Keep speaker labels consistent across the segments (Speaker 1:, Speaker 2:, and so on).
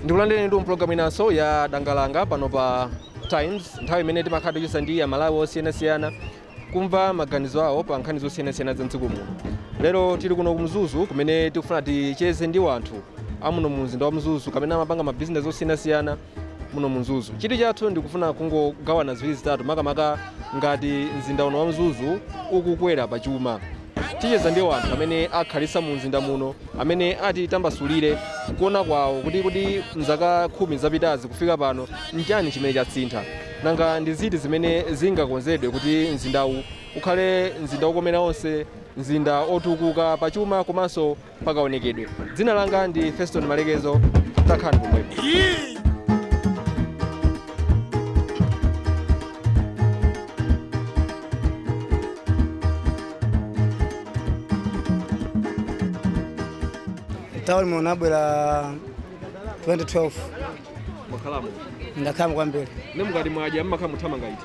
Speaker 1: Ndikulandeni ndi program inaso ya Dangalanga pano pa Times, nthawi imene timakhala tichisa ndi Amalawi osiyanasiyana kumva maganizo awo pa nkhani zosiyanasiyana za mdziko muno. Lero tili kuno ku Mzuzu kumene tikufuna ticheze ndi wanthu amuno mu mzinda wa Mzuzu kamene amapanga mabizinesi osiyanasiyana muno mu Mzuzu. Chiti chathu ndikufuna kungogawana ziwiri zitatu makamaka ngati mzinda uno wa Mzuzu ukukwera pa chuma. Ticheza ndi wanthu amene akhalisa mu mzinda muno amene atitambasulire kuona kwawo kuti mzaka 10 zapitazi kufika pano nchani chimene chatsintha nanga ndi ziti zimene zingakonzedwe kuti mzindawu ukhale mzinda wokomera onse, mzinda otukuka pa chuma komanso pakaonekedwe. Dzina langa ndi Feston Malekezo, takhani pomwepo.
Speaker 2: Tauli munabwera 2012
Speaker 1: Makalamu
Speaker 2: ndakhala kwambiri
Speaker 1: nemukati mwaja mmakhala muthamanga iti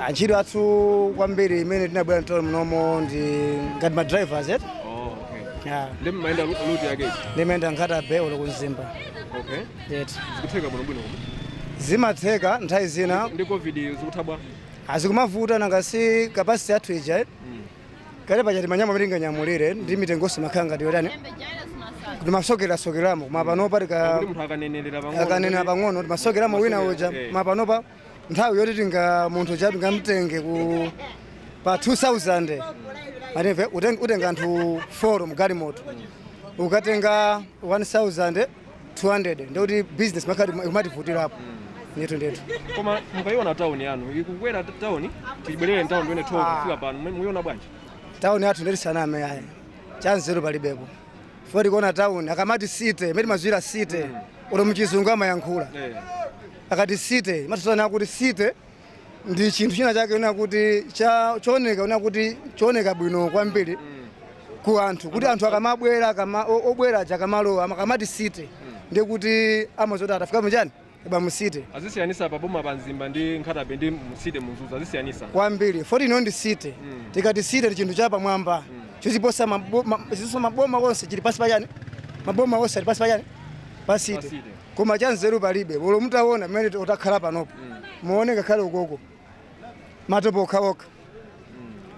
Speaker 2: antchito athu kwambiri imene tinabwera tauli munomo ndi ngati ma drivers
Speaker 1: okay ndi mmaenda route yake
Speaker 2: ndimayenda nkhata beolo kunzimba
Speaker 1: zikutheka bwinobwino
Speaker 2: zimatheka nthawi zina
Speaker 1: ndi covid zikuthabwa
Speaker 2: azikumavuta nanga si capacity yathu ija kale pachati manyama amene tinganyamulire ndi mitengosi makhala ngati yotani timasokeramo mapanopa akanenera pang'ono timasokeramo wina uja mapanopa nthawi yoti munthu chapi ngamtenge pa 2000 atimve utenga anthu 4 mgali moto ukatenga 1200 ndikuti business makhati imativutirapo ndetu
Speaker 1: koma mukaiona tauni yanu ikukwera tauni tibwerere tauni ndione kufika pano muiona bwanji
Speaker 2: tauni yathu ndetisaname ayi chanzeru palibepo foti kuona tauni akamati site imene mazwira site ulo mchizungu amayankhula akati site imatusana kuti site ndi chinthu china chake una kuti chooneka bwino kwambiri ku anthu kuti anthu akamabwera obwera akamalowa akamati site ndi kuti amazoti atafika mchani eba musite
Speaker 1: azisiyanisa paboma panzimba ndi nkhatabe ndi musite Mzuzu azisiyanisa
Speaker 2: kwambiri foti ino ndi site tikati site ndi chinthu cha pamwamba chiziposa maboma onse chili pasi pachani maboma onse ali pasi pachani pasite koma chanzeru palibe ulo mutaona mmene utakhala panopo muone ngakhale ukoko matopo okhaokha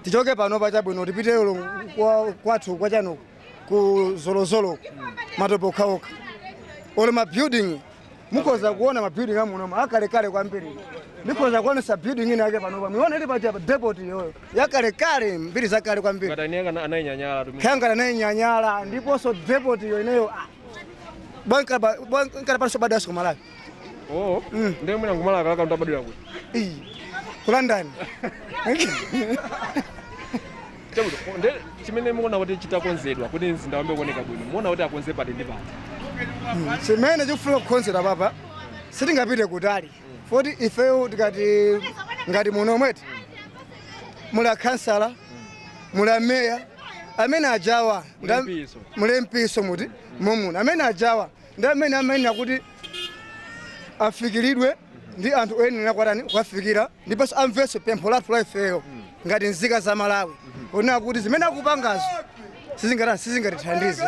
Speaker 2: tichoke panopa chabwino tipite ulo kwathu kwachano ku zolozolo matopo okhaokha ulo mabuilding mukoza kuona mabuilding amuno akalekale kwambiri ndikoza kuonesa building ine yake panopa muone ili pacha depot yoyo yakalekale mbiri zakale kwambiri
Speaker 1: katanianga anainyanyala
Speaker 2: kanga anainyanyala ndiponso depot yo ineyo banka panso badaso Malawi ndiye mwina ngumala kalaka ndabadira kuti
Speaker 1: ku
Speaker 2: London
Speaker 1: nde chimene muona kuti chitakonzedwa kuti mzinda wambe kuoneka bwino muona kuti akonze pati ndi pati
Speaker 2: chimene chikufuna kukonzedwa papa sitingapite kutali foti ifeyo tikati ngati muno mweti mula kansala mula meya amene ajawa mule mpiso muti momuna amene ajawa ndi amene akuti afikiridwe ndi anthu oyenera kwatani kuwafikira ndiponso amveso pempho lathu la ifeyo ngati nzika za Malawi ona kuti zimene akupangazo sizingatithandize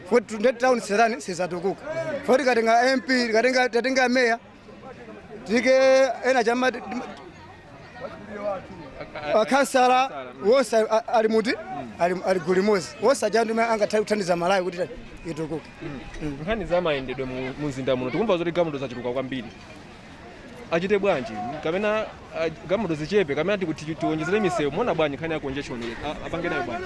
Speaker 2: foti ndeti town serani sizatukuka foti katenga MP katenga meya tike ena chama akansala wonse ali muti ali gulimozi wonse ajandu angatali kuthandiza Malawi kuti itukuke
Speaker 1: nkhani za mayendedwe mu mzinda muno tikumva zoti gamoto zachuluka kwambiri achite bwanji kapena gamoto zichepe kapena tiwonjezere misewu muona bwanji nkhani ya congestion apange nayo bwanji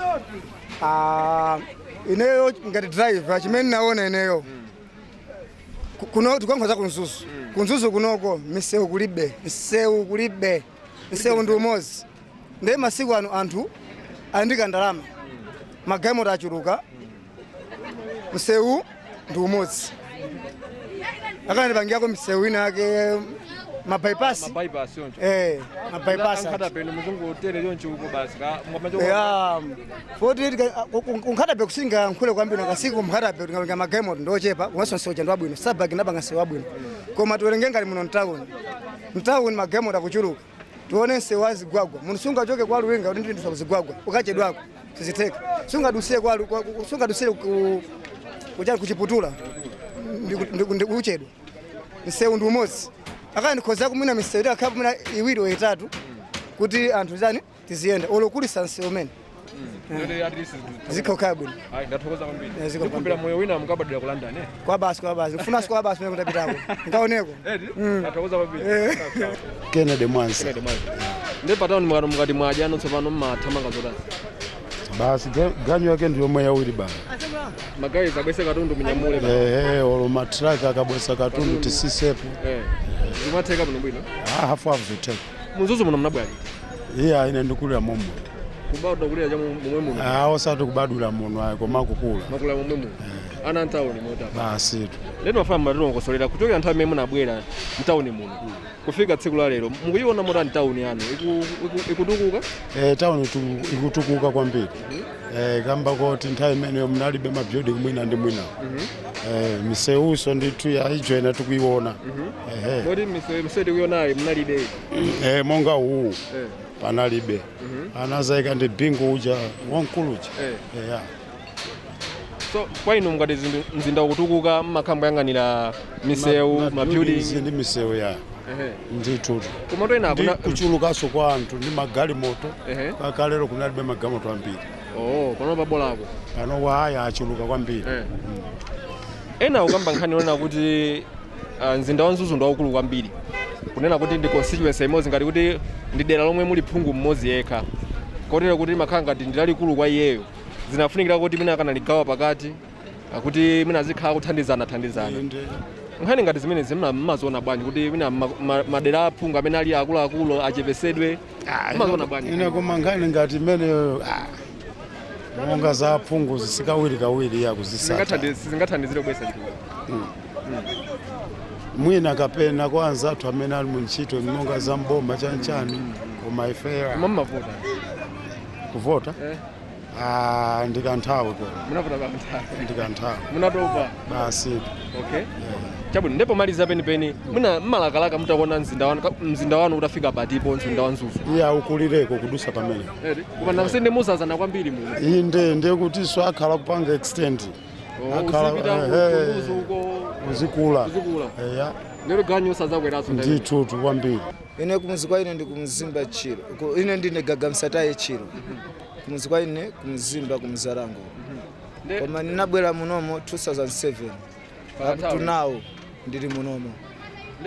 Speaker 2: ineyo ngati driver chimene naona ineyo kuno tikunkhoza kunzuzu kunoko misewu kulibe misewu ndi umozi ndiye masiku ano anthu andika ndalama magamoto achuluka msewu ndi umodzi akana pangiyako misewu ina yake mabypass
Speaker 1: yoncho
Speaker 2: mabypass
Speaker 1: peno muzungu hotel yoncho uko basi
Speaker 2: foti unkhatabe kusinga nkhule kwambiri ngasiku mkhatabe ngapanga magamoto ndochepa kungaso soja ndwabwino sabagi nabanga sewa bwino koma tiwerenge ngati muno mtown magamoto akuchuluka tuone sewazi gwagwa munthu sungachoke kwa Luwenga kuti ndindu sakuzigwagwa ukachedwako sizitheka sungadusie kwa sungadusie kuchiputula ndikuchedwa msewu ndi umodzi akandikhoza kumwina misewu akhala kumwina iwiri o itatu kuti anthu zani tiziyenda olokulisa msewu umene zikhokhala bwino.
Speaker 1: Ndathokoza kwambiri. Ndikumbira moyo wina mukabadira ku London
Speaker 2: kwa basi mfuna kwa basi mene kutapitako ngaoneko.
Speaker 1: Ndathokoza kwambiri.
Speaker 3: Kennedy Mwanza.
Speaker 1: Ndi pataoni mukati mwaja ano tsopano mmathamanga zotani.
Speaker 3: Basi ganyo yake ndiyo moyo wili bana.
Speaker 1: Magayi zabwese katundu munyamule bana.
Speaker 3: Olo matraka akabwesa katundu tisisepo.
Speaker 1: Zimatheka bwino bwino.
Speaker 3: Hafu ziteka.
Speaker 1: Mzuzu muno mnabwali.
Speaker 3: Iya ine ndikulira momwe.
Speaker 1: Kubadwa kulira cha momwe muno.
Speaker 3: Osati kubadula muno ayi koma kukula.
Speaker 1: Makula momwe muno. Ana ntawuni mota.
Speaker 3: Basi tu.
Speaker 1: Lero mafamba ndinokosolera kuchokera nthawi imene munabwera mtawuni muno. Kufika tsiku la lero mukuyiona mota ntawuni yanu ikutukuka?
Speaker 3: Tawuni ikutukuka kwambiri. Kamba kuti nthawi imene munalibe mabuilding mwina ndi mwina. Miseuso ndithu ya ijo ina tukuiona.
Speaker 1: Kodi misewu tikuionayi munalibe?
Speaker 3: Monga uwu. Panalibe. Anazaika ndi bingu uja wankuluja.
Speaker 1: So kwa inu mukati mzinda ukutukuka mmakhambo yanganira misewu mabuilding
Speaker 3: ndi misewu ya ndithu
Speaker 1: kumoto ina
Speaker 3: kuna kuchulukaso kwa anthu ndi magalimoto kakalero kunalibe magalimoto ambiri
Speaker 1: pano pabolako
Speaker 3: pano waya achuluka kwambiri
Speaker 1: ena ukamba nkhani yonena kuti mzinda wa Mzuzu ndi waukulu kwambiri kunena kuti ndi constituency imodzi ngati kuti ndi dera lomwe muli phungu mmodzi yekha kotero kuti makhala ngati ndi lalikulu kwa iyeyo zinafunikira kuti mina akanaligawa pakati kuti mina azikhala kuthandizana nkhani ngati zimene zimaziona bwanji kuti mina madera aphungu amene ali akuluakulu achepesedwe maziona bwanji
Speaker 3: ine koma nkhani ngati imeneyo monga za aphungu zisikawiri yakuzisata
Speaker 1: zingathandizire kubwesa chitukuko
Speaker 3: mwina kapena kwa anzathu amene ali mu ntchito monga za mboma chanchani koma ifeya
Speaker 1: mmavota
Speaker 3: kuvota ndikanthawi kwa
Speaker 1: munavota kanthawi
Speaker 3: ndikanthawi
Speaker 1: munatopa
Speaker 3: basi
Speaker 1: okay chabwino ndipo maliza penipeni mwina mmalakalaka mutaona mzinda wanu utafika patipo mzinda wa Mzuzu
Speaker 3: iya ukulireko kudusa pamene
Speaker 1: koma nakusende musazana kwambiri muno
Speaker 3: inde kuti so akhala kupanga extend akhala uzikula
Speaker 1: lero ganyo sazakweraso
Speaker 3: ndithu kwambiri
Speaker 2: ine kumuzi kwa ine ndi kumzimba chiro ine ndine gagamsataye chiro kumuzi kwa ine kumzimba kumzarango koma ninabwera munomo 2007 tunawo ndili munomo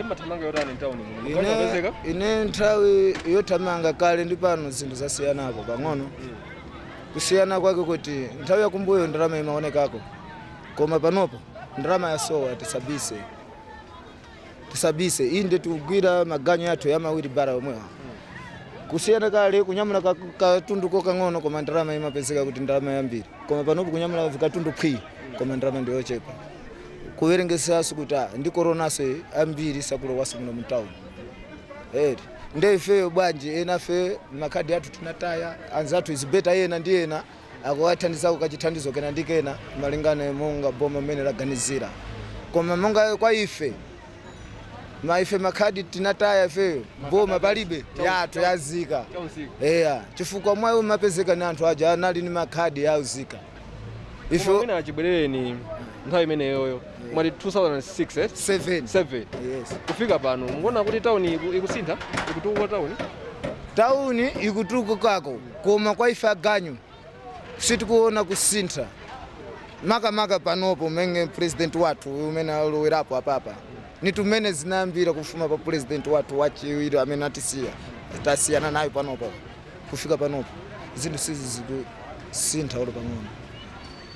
Speaker 1: mathamanga yotani ntawuni muno
Speaker 2: ine nthawi yothamanga kale ndi pano zinthu zasiyanapo pang'ono kusiyana kwake kuti nthawi yakumbuyo ndalama imaonekako koma panopo ndalama yasowa tisabise inde tikugwira maganyo yathu ya mawiri bara omwewa kusiyana kale kunyamula katundu kokang'ono koma ndalama imapezeka kuti ndalama yambiri koma panopo kunyamula katundu phwi koma ndalama ndiyo yochepa kuwerengesaso kuti ndi koronaso ambiri sakulowaso muno mutawuni nde ifeyo bwanji ena fe makhadi athu tinataya anzathu izibeta yena ndi ena akuwathandizako kachithandizo kena ndi kena malingana monga boma mmene laganizira koma monga kwa ife makhadi tinataya ifeyo boma palibe yathu yazika chifukwa mwayo mapezeka ni anthu aja anali ni makhadi yauzika
Speaker 1: ife mwina achibwerereni nthawi imeneyoyo mwati 2006 7
Speaker 2: yes
Speaker 1: kufika pano mukuona kuti tawuni ikusintha ikutukuka
Speaker 2: tawuni ikutukukako koma kwa ife aganyu sitikuona kusintha makamaka panopo menge president wathu umene alowerapo apapa ni tumene zinayambira kufuma pa president wathu wachiwiri amene tasiyana nayo panopo kufika panopo zinthu sizi zikusintha olo pang'ono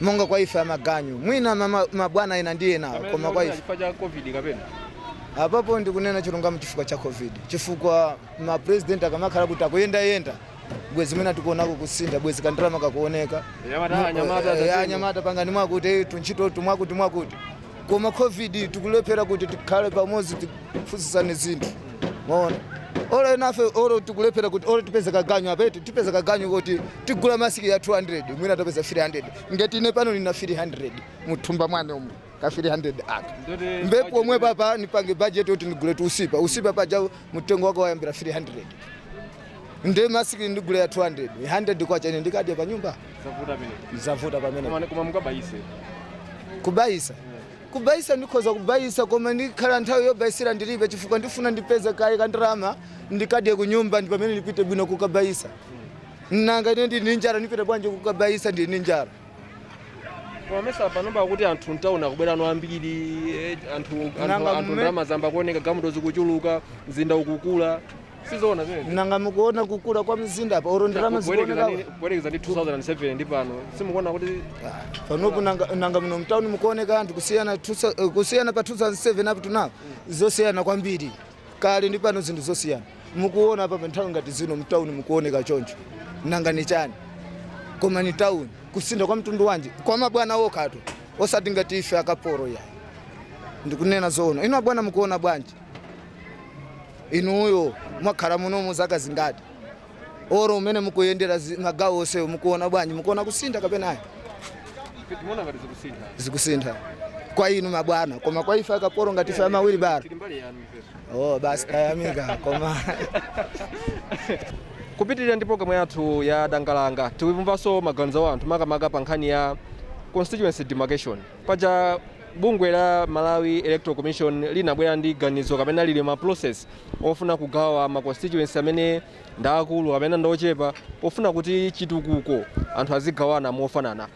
Speaker 2: monga kwa ife amaganyu mwina mabwana ena ndiye nawo koma kwa ife
Speaker 1: chifukwa cha covid kapena
Speaker 2: apapo ndikunena chilungamo chifukwa cha covid chifukwa ma president akamakhala kuti akuyenda bwezi mwina tikuonako kusintha bwezi kandalama kakuoneka anyamata pangani mwakuti tunchito mwakuti koma covid tikulephera kuti tikhale pamodzi tiphunzitsane zinthu maona ora nafe oro tikulephera kuti oro tipeze kaganyo apeti tipeze kaganyo kuti tigula masiki ya 200 mwina topeza 300 ngeti ine pano nina 300 muthumba mwane umu ka 300 aka mbepo omwe papa nipange budget yoti ndigule usipa paja mutengo wako wayambira 300 nde masiki ndigule ya 200 100 kwa chene ndikadya pa nyumba
Speaker 1: zavuta
Speaker 2: pamene
Speaker 1: koma mukabayise
Speaker 2: kubayisa kubayisa ndikhoza kubayisa koma ndikhala nthawi yobayisira ndilibe chifukwa ndifuna ndipeze kayi kandirama ndikadye kunyumba ndi pamene ndipite bwino kukabayisa. Nanga ine ndi ninjara ndipite bwanji kukabayisa ndi ninjara.
Speaker 1: Wamesa panomba kuti anthu mtauna kubwera no ambiri anthu ndalama zamba kuoneka gamuto zikuchuluka mzinda ukukula sizona zimene.
Speaker 2: Nanga mukuona kukula kwa mzinda apa oro ndalama zikuoneka
Speaker 1: kuwerekeza ndi 2007 ndi pano simukuona kuti
Speaker 2: panopo nanga muno mtauni mukuoneka anthu kusiyana pa 2007 up to now zosiyana kwambiri kale ndi pano zinthu zosiyana mukuona apa nthawi ngati zino mtauni mukuoneka choncho nanga ni chani koma ni tauni kusinda kwa mtundu wanji kwa mabwana okatu osati ngati ife akaporo ya ndikunena zona ino bwana mukuona bwanji inuyo mwakhala muno muzaka zingati oro umene mukuyendera magawo ose mukuona bwanji mukuona kusinda kapena ayi
Speaker 1: muona ngati
Speaker 2: zikusinda kwa inu mabwana koma kwa ife akaporo ngati ife amawiri bara basi ayamika koma
Speaker 1: kupitirira ndi programu yathu ya Dangalanga tikumvanso maganizo wa anthu makamaka pa nkhani ya constituency demarcation. Paja bungwe la Malawi Electoral Commission linabwera ndi ganizo kapena lili ma process ofuna kugawa ma constituency amene ndakulu kapena ndochepa ofuna kuti chitukuko anthu azigawana mofanana.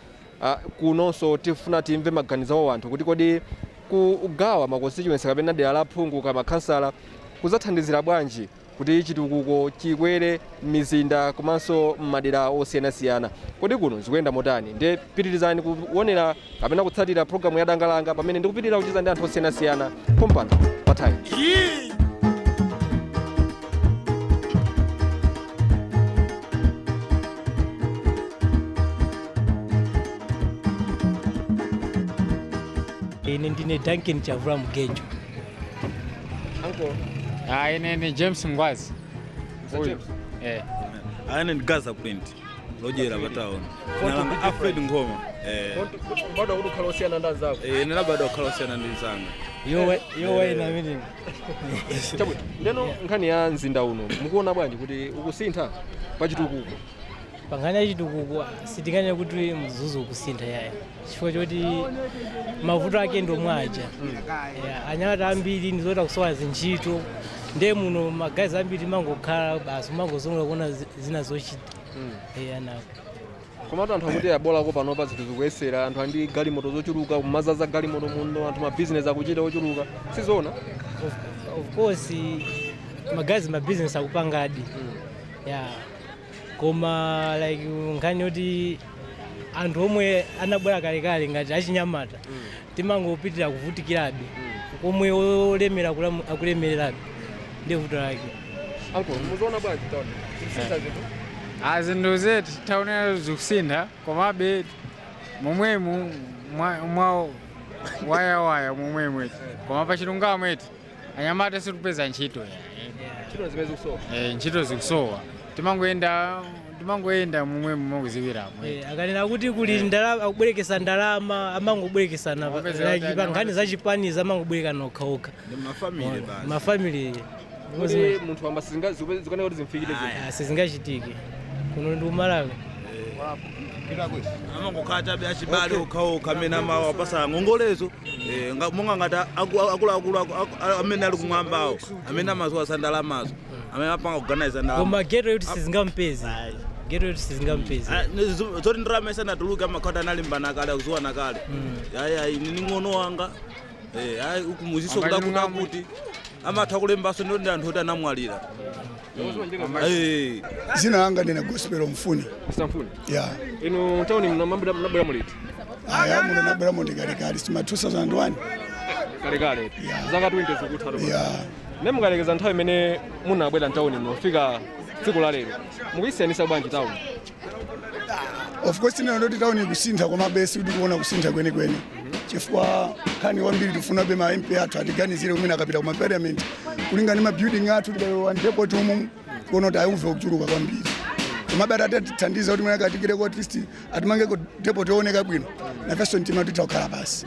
Speaker 1: Kunonso tifuna timve maganizo wa anthu kuti kodi kugawa ma constituency kapena dera la phungu kama kansala kuzathandizira bwanji kuti chitukuko chikwere mizinda komanso madera osiyanasiyana. Kodi kuno zikuyenda motani? Nde pitirizani kuonera kapena kutsatira programu ya Dangalanga pamene ndikupitirira kuchiza ndi anthu osiyanasiyana pompano pathayi.
Speaker 4: Ine ndine Duncan Chavula Mugejo.
Speaker 1: Uncle.
Speaker 5: Ine ni James Ngwazi.
Speaker 1: James.
Speaker 6: Ine ni Gaza Print. Lojera bataona. Nalanga Alfred Ngoma.
Speaker 1: Bado ukhalosiyana nda zako.
Speaker 6: Nina bado ukhalosiyana ndi zanga.
Speaker 4: Yowe na mini.
Speaker 1: Chabwe. Leno nkhani ya mzinda uno mukuona bwanji kuti ukusintha pa chitukuko.
Speaker 4: Panganya chitukuko sitikanya kuti Mzuzu ukusintha yaya. Chifukwa choti mavuto ake ndo mwaja. Anyamata ambiri ndizota kusowa zinchito. Nde muno magazi ambiri mangokhala basi mangozongola kuona zina zochita. Anako.
Speaker 1: Koma anthu akuti abola ko pano pa zinthu zikuyesera anthu andi galimoto zochuluka kumazaza galimoto muno anthu ma business akuchita ochuluka sizona.
Speaker 4: Of course magazi ma business akupangadi. Koma like nkhani yoti anthu omwe anabwera kalekale ngati achinyamata timangopitira kuvutikirabe komwe olemera akulemererabe ndi vuto lake.
Speaker 1: Uncle muzoona bwanji taona zikusinda zinthu
Speaker 5: Zinthu zetu taonera zikusinda komabe momwemu mwa waya momwemu koma pa chilungamo eti anyamata situpeza ntchito
Speaker 1: ntchito zimene zikusowa.
Speaker 5: Ntchito zikusowa timangoyenda momwemu mokuziwiramo.
Speaker 4: Akanena kuti kuli ndalama akubwerekesa ndalama amangobwerekesana like pa nkhani za chipaniza amangobwerekana okhaokha mafamily
Speaker 1: kuti munthu amba zikone kuti zimfikire
Speaker 4: sizingachitike kuno ndi Malawi.
Speaker 6: Amangokhala be achibale okhaokha amene amawapasa ngongolezo monga ngati akuluakulu amene ali kumwambawo amene amazowa sandalamazo amene apanga kuganiza ndalama.
Speaker 4: Koma geto yoti sizingampezi.
Speaker 6: Zoti ndalama isanatuluke amakhata analimbana kale akuziwana kale. Ini ng'ono wanga ukumuziso kudakuda kuti amatha kulembaso ndi anthu oti anamwalira.
Speaker 3: Zina langa ndina Gospel Mfuni.
Speaker 1: Mfuni.
Speaker 3: Ino
Speaker 1: tauni mnabwera muliti.
Speaker 3: Muno nabwera mondikalikali sima 2001.
Speaker 1: Kalekale. Zaka 20 zikuthato. Nemukalekeza nthawi imene munabwera tauni mnofika tsiku la lero. Mukuyisiyanisa bwanji tauni?
Speaker 3: Of course ndoti tauni kusintha koma besi kuti kuona kusintha kwenikweni. Chifukwa kani wambiri tifuna be ma MP athu atiganizire kumene akapita kuma parliament kulingana ma building athu tibayo depot umu kuona kuti ayuve kuchuluka kwambiri. Koma bata tatithandiza kuti mwaka atikire ko at least atimange ko depot yooneka bwino. Na first ntima titakhala basi.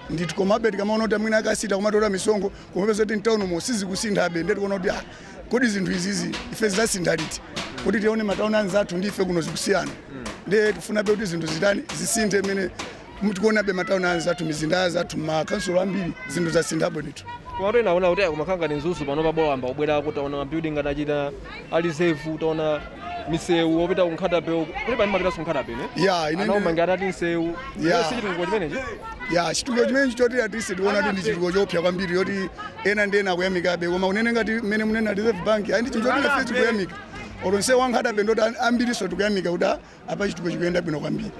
Speaker 3: Nditi koma beti kama unoda mwina akasita koma tola misongo koma pesa kuti town mo sizi kusintha be ndeti kuona kuti kodi zinthu izizi ife zasintha liti. Kuti tione matauni anzathu ndife kuno zikusiyana. Nde tifuna be kuti zinthu zitani zisinthe mene mutikuona be matauni anzathu mizinda zathu makansolo ambiri zinthu zasinthapo ndithu.
Speaker 1: Koma to inaona kuti kumakhanga ni Mzuzu pano paboamba kubwera kuti taona mabuilding anachita ali safe, utaona misewu opita kunkhatape kuli pani mapita kunkhatape ne anaumanga atati msewu si chitukuko chimenechi
Speaker 3: chitukuko chimenechi choti atise tiona kuti ndi chitukuko chopsa kwambiri yoti ena ndi ena akuyamikabe, koma unene ngati mmene munena Reserve Bank ayi ndi chinthu choti ife tikuyamika olonse wankhatape ndoti ambiriso tikuyamika kuti apa chitukuko chikuyenda bwino kwambiri.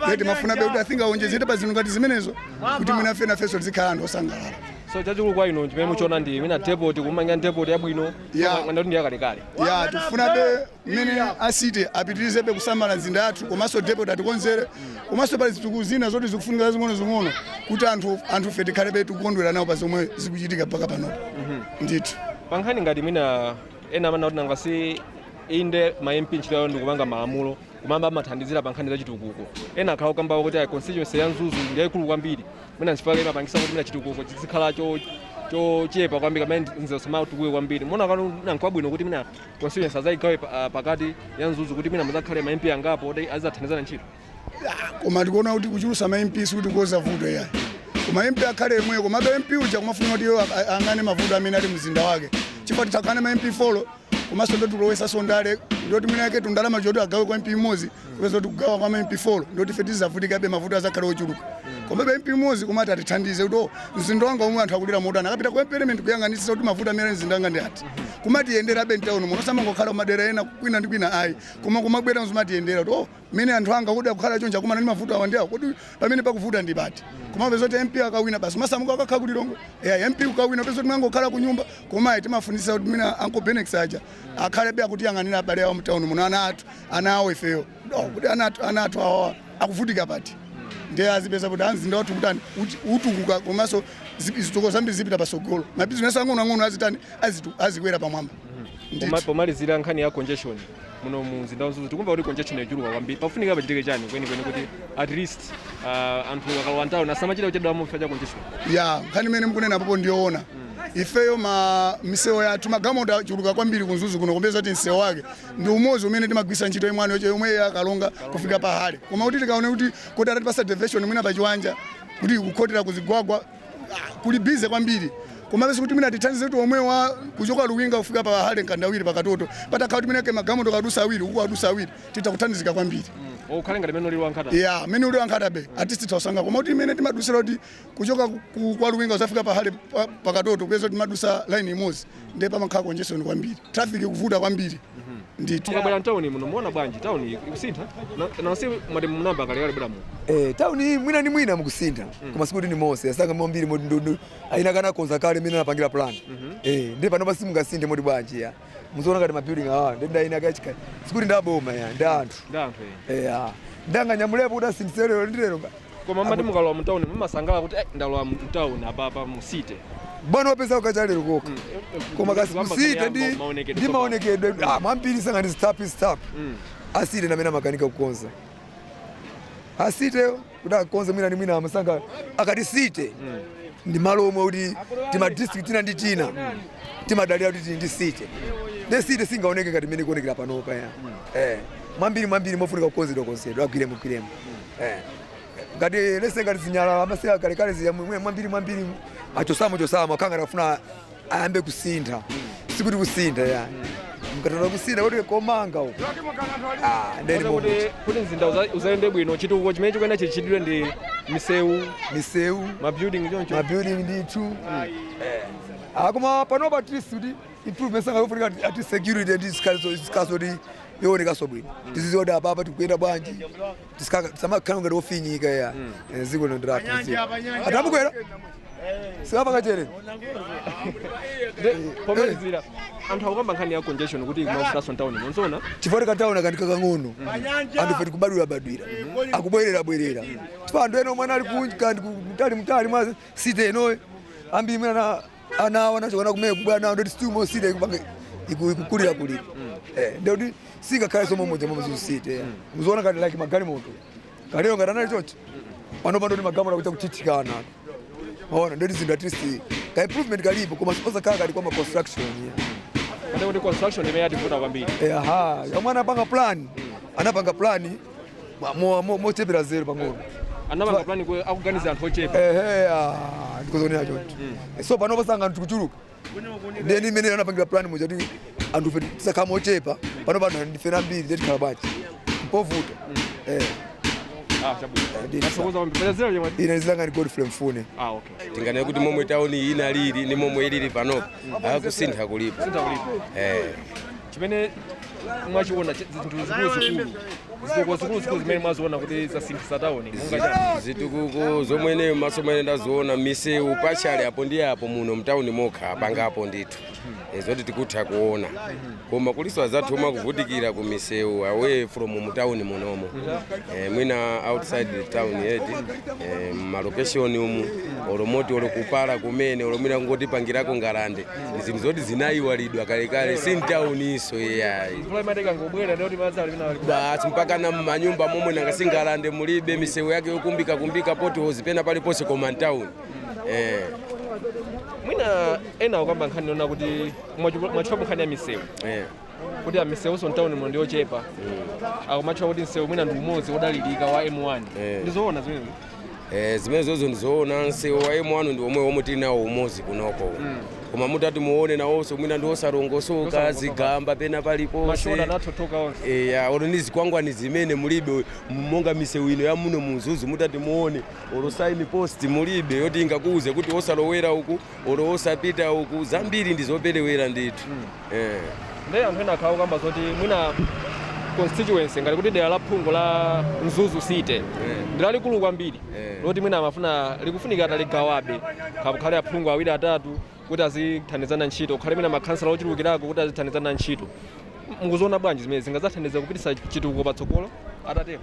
Speaker 3: Leti mafunabe kuti athinga aonjezere pa zinthu ngati zimenezo kuti mwina fenafenso tizikhala anthu osangalala.
Speaker 1: So chachikulu kwa ino chimene muchiona ndi mina depot kumanya depot yabwino ngati ndi yakalekale
Speaker 3: tikufunabe mmene asite apitirizebe kusamala mzinda athu komanso depot atikonzere komanso pali zitukuko zina zoti zikufunika zing'ono kuti anthu fe tikhalebe tikukondwera nawo pa zomwe zikuchitika mpaka panopo. Ndithu
Speaker 1: pankhani ngati mina ena amana kuti nangasi inde ma MP ntchito yawo ndikupanga malamulo kumamba amathandizira pankhani za chitukuko, ena akhala kukamba kuti constituency ya Mzuzu ndi yayikulu kwambiri mwina nchifukwa imapangisa kuti mina chitukuko chizikhala chochepa kwambiri kamene nzosema tukuke kwambiri. Mona kanu nankabwino kuti mina constituency azayigawe pakati ya Mzuzu kuti mina muzakhale ma MP angapo kuti azathandizana ntchito.
Speaker 3: Koma tikuona kuti kuchulusa ma MP kuti koza vuto yayi, koma MP akhale yemweyo, koma MP uja kumafuna kuti angane mavuto amene ali mzinda wake chifukwa titakane ma MP folo komanso ndoti kulowesa sondale ndoti mwina yake tundalama choti agawe kwa MP imodzi kupeza kuti kugawa kwa MP folo ndoti fe tizavutikabe mavuto azakhale ochuluka. Koma MP imodzi kumati atithandize kuti mzinda wanga omwe anthu akulira motani akapita ku parliament kuyang'anitsitsa kuti mavuto amene mzinda wanga ndi ati kumati yenderabe mtauno munosama ngokhala kumadera ena kwina ndi kwina ayi koma kumabwera mzimati yendera kuti mene anthu anga kuti akukhala chonja kumana ndi mavuto awa ndiawo kuti pamene pakuvuta ndi pati. Koma peza kuti MP akawina basi masamuka akakhala kuti longo MP ukawina peza kuti mangokhala ku nyumba koma timafunisa kuti mina Uncle Benex aja akhale be akuti yang'anira abale awo mtauno muno ana awo ifeyo kuti ana athu awa akuvutika pati ndiye azipeza kuti mzinda wathu kutani utukuka komanso zitukuko zambiri zipita pasogolo mabizinesi ang'ono azitani azikwera pamwamba.
Speaker 1: Pomalizira nkhani ya congestion muno mu mzinda wa Mzuzu tikumva kuti congestion yachuluka kwambiri, pafunika pachitike chani kwenikweni kuti at least anthu akalowa mtauno asamachita kuchedwa mufika cha congestion.
Speaker 3: Nkhani imene mukunena popo ndiyoona ifeyo misewu yathu magalimoto achuluka kwambiri ku Mzuzu kuno kupeza kuti msewu wake ndi umodzi umene timagwisa ntchito imwano yomwe yakalonga kufika pahale, koma kuti tikaone kuti atatipasa diversion mwina pachiwanja kuti kukhotera kuzigwagwa kuli bize kwambiri, koma bese kuti mina tithandize kuti omwe wa kuchoka Luwinga kufika pahale nkandawiri pakatoto patakhala kuti mina ke magalimoto kadusa awiri uku adusa awiri titakuthandizika kwambiri.
Speaker 1: Ukhale ngati mene uli wankhata
Speaker 3: mene uli wankhatabe artist tausanga koma kuti imene timadusira kuti kuchoka kwa Luwinga uzafika pahale pakatoto kupeza kuti timadusa line imodzi ndiye pamakhala congestion kwambiri, traffic ikuvuta kwambiri. Ndithu
Speaker 1: mukabwera mtauni muno muona bwanji tauni ikusintha nansi mwati munamba kalekale bwera muno
Speaker 7: tauni mwina ni mwina mukusintha koma sikuti ni mose asanga mbiri modi aina kana konza kale mene napangira plan ndi pano basi mungasinthe modi bwanji ya muzoona ngati ma building awa ndi aina kachika sikuti ndaboma ya ndi anthu ndanga nyamulepo kuti asinthero ndilero
Speaker 1: koma mati mukalowa mtauni mumasangala kuti ndalowa mtauni apa mu city
Speaker 7: bwana wapeza ukachalero koka koma kasi kusite ndi maonekedwe mwambiri sanga ndi stop asite namene makanika kukonza asite kuda kukonza mwina ni mwina amasanga akati site ndi malo omwe kuti tima district tina ndi tina timadalira kuti ndi site ndi site singaoneke ngati mene kuonekera panopa mwambiri mofunika kukonzedwa konsedwa agwiremo ngati lese ngati zinyala amaseka kalekale ziya mwambiri achosamo akanga afuna ayambe kusintha sikuti kusintha mukatola kusintha kuti komanga uko
Speaker 1: kuti mzinda uzayende bwino chitukuko chimene chikuenda chichitidwe ndi misewu mabuilding ndithu koma panopa atlist kuti improvement sanga yofunika ati security ndi zikazo kuti yoonekaso bwino tiziziwa kuti apapa tikuyenda bwanji tisamakhala ngati ofinyika ziko londiratu atamukwera sikapa kachere pomalizira anthu akukamba nkhani ya congestion kuti kumafutaso mtauni monzona
Speaker 7: chifukwa tikataona kandi kakang'ono anthu fe tikubadwira akubwerera chifukwa anthu ena omwe ali kandi mtali mwa site enoyo ambiri mwina anawo anachokana kumene kubwera nawo ndoti still mo site ikukulira ndoti singakhale somo moja Mzuzu site muzoona ngati like magalimoto kalero ngati anali choncho pano ndoti magalimoto akuita kuchitikana maona ndoti zinthu at least ka improvement kalipo koma sipozakhala kali kwa ma construction
Speaker 1: kati kuti construction imene yativuta kwambiri
Speaker 7: yamwe anapanga plan mochepera zero pang'ono
Speaker 1: anapanga plan akuganiza anthu ochepa
Speaker 7: ndikozonera choncho so pano pasanga anthu kuchuluka ndeni imene anapangira plan moja kuti anthu fe tisakhala ochepa pano ndife ambiri tikhala bwanji mpovuta ine zilanga ni Godfrey Mfune.
Speaker 8: Tingane kuti momwe tauni ina lili ni momwe ilili panopo akusintha kulipo.
Speaker 1: Chimene mwachiona zitukuko zimene mwaziona kuti zasinthisa tauni
Speaker 8: zitukuko zomwe maso mwene ndaziona misewu pachali apo ndi apo muno mtauni mokha pangapo ndithu zoti tikutha kuona koma kuliso zathu omwe kuvutikira ku misewu away from mtauni munomo mwina outside the town yeti malocation umu olomoti olokupala kumene olomwina ngoti pangirako ngalande zinthu zoti zinayiwalidwa kalekale si mtauni iso yeyayi basi mpaka na manyumba momwe nangasingalande mulibe misewu yake yokumbika potholes pena paliponse koma mtauni
Speaker 1: mwina ena kwamba nkhani naona kuti mwachipa nkhani ya misewu kuti misewu so mtauni muno ndi ochepa akumachipa kuti msewu mwina ndi umodzi odalirika wa M1 ndizoona zimene
Speaker 8: zimene zozo ndizoona msewu wa M1 ndi omwe tili nawo umodzi kunoko koma mutati muone nawonso mwina ndi osarongosoka zigamba pena paliponse olo ndi zikwangwani zimene mulibe monga misewu ino ya muno Mzuzu mutati muone olo sign post mulibe yoti ingakuuze kuti osalowera uku olo osapita uku zambiri ndizoperewera ndithu
Speaker 1: ndiye anthu ena akhawo kamba zoti mwina constituency ngati kuti dera la phungu la Mzuzu City ndilalikulu kwambiri loti mwina amafuna likufunika ataligawabe kakhale aphungu awiri atatu kuti azithandizana ntchito khale mina makhansala ochulukirako kuti azithandizana ntchito mukuziona bwanji zimene zingazathandiza kupitisa chitukuko patsogolo atatero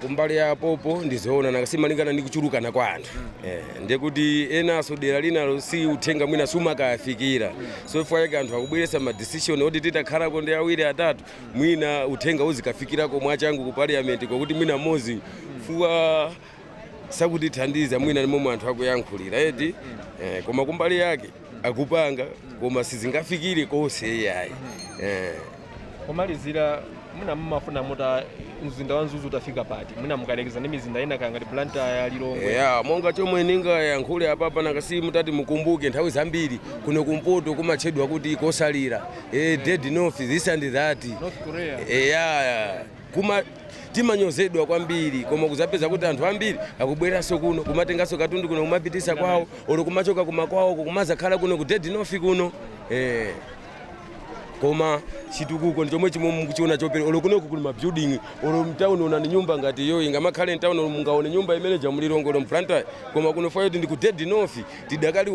Speaker 8: kumbali ya popo ndizoona nakasimalingana ndi kuchulukana kwa anthu ndiye kuti enaso dera linalo si uthenga mwina sumakafikira so ifo yake anthu akubweresa ma decision oti titakhalako ndi awiri atatu mwina uthenga uzikafikirako mwachangu ku parliament kwakuti mwina mozi fuwa sakutithandiza mwina ni momwe anthu akuyankhulira eti koma kumbali yake akupanga koma sizingafikire konse yayi
Speaker 1: komalizira mwina mmafuna muta mzinda wa Mzuzu utafika pati mwina mukalekeza ndi mizinda ina kangati Blantyre Lilongwe
Speaker 8: monga chomwe ninga yankhule apapa nakasi mutati mukumbuke nthawi zambiri kuno kumpoto kumatchedwa kuti kosalira dead north this and that
Speaker 1: North Korea
Speaker 8: kuma timanyozedwa kwambiri koma kuzapeza kuti anthu ambiri akubweranso kuno kumatenganso katundu kuno kumapitisa kwawo olo kumachoka kumakwawo kumazakhala kuno ku dead north kuno koma chitukuko ndichomwe chimwe mukuchiona chopere olo kunoku kuli ma building olo mtown una ni nyumba ngati yo ingamakhale mtown olo mungaone nyumba imene ja mulilongo lo Blantyre koma kuno fayoti ndi ku dead north tidakali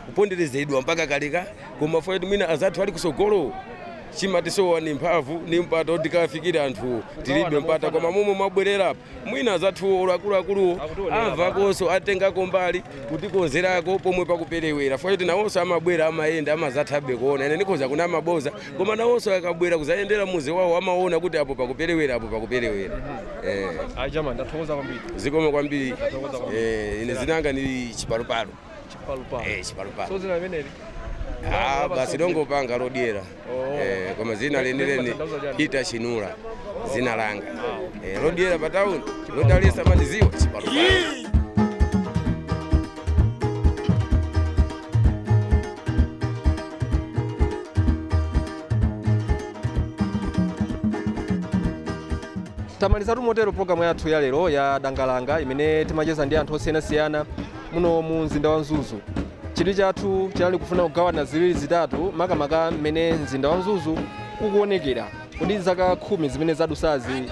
Speaker 8: kuponderezedwa mpaka kaleka koma fayoti mwina azathu ali kusogolo chimatisowa ni mphamvu ni mpata oti kafikira anthu tilibe mpata koma momwe mabwerera mwina azathu akuluakulu amva konso atengako mbali kutikonzerako pomwe pakuperewera fayoti nawonso amabwera amayenda amazathabe kuona ine ndikhoza kuna maboza koma nawonso akabwera kuzayendera muzi wawo amaona kuti apo pakuperewera
Speaker 1: ajama ndathokoza kwambiri
Speaker 8: zikomo kwambiri ine zinanga ni chipalupalo
Speaker 1: so zina limeneli
Speaker 8: basi dongopanga lodiera koma zina lenileni ita chinula zina langa lodiera patauni lodalesa madiziwa chipalupalo
Speaker 1: tamalizatu motero programu yathu ya lero ya Dangalanga imene timacheza ndi anthu osiyanasiyana muno mu mzinda wa Mzuzu. Chidwi chathu chinali kufuna kugawana ziwiri zitatu makamaka mmene mzinda wa Mzuzu ukuonekera kuti zaka 10 zimene zadusazi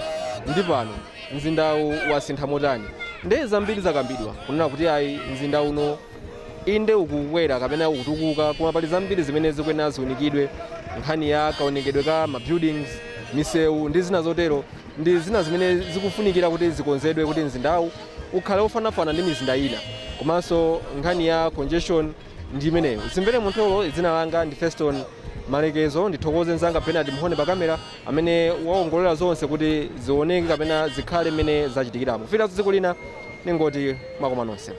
Speaker 1: ndi pano mzindawu wasintha motani. Ndi zambiri zakambidwa kunena kuti ayi mzinda uno inde ukukwera kapena ukutukuka koma pali zambiri zimene zikuyena ziunikidwe nkhani ya kaonekedwe ka ma buildings misewu ndi zina zotero ndi zina zimene zikufunikira kuti zikonzedwe kuti mzindawu ukhale ofanafana ndi mizinda ina komanso nkhani ya congestion ndi imeneyo. Zimvere muntolo dzina langa ndi Feston Malekezo ndithokoze nzanga Bernard Muhone pa kamera amene waongolera zonse kuti zioneke kapena zikhale mmene zachitikiramo. Kufika tsiku lina ningoti mwakoma nonse.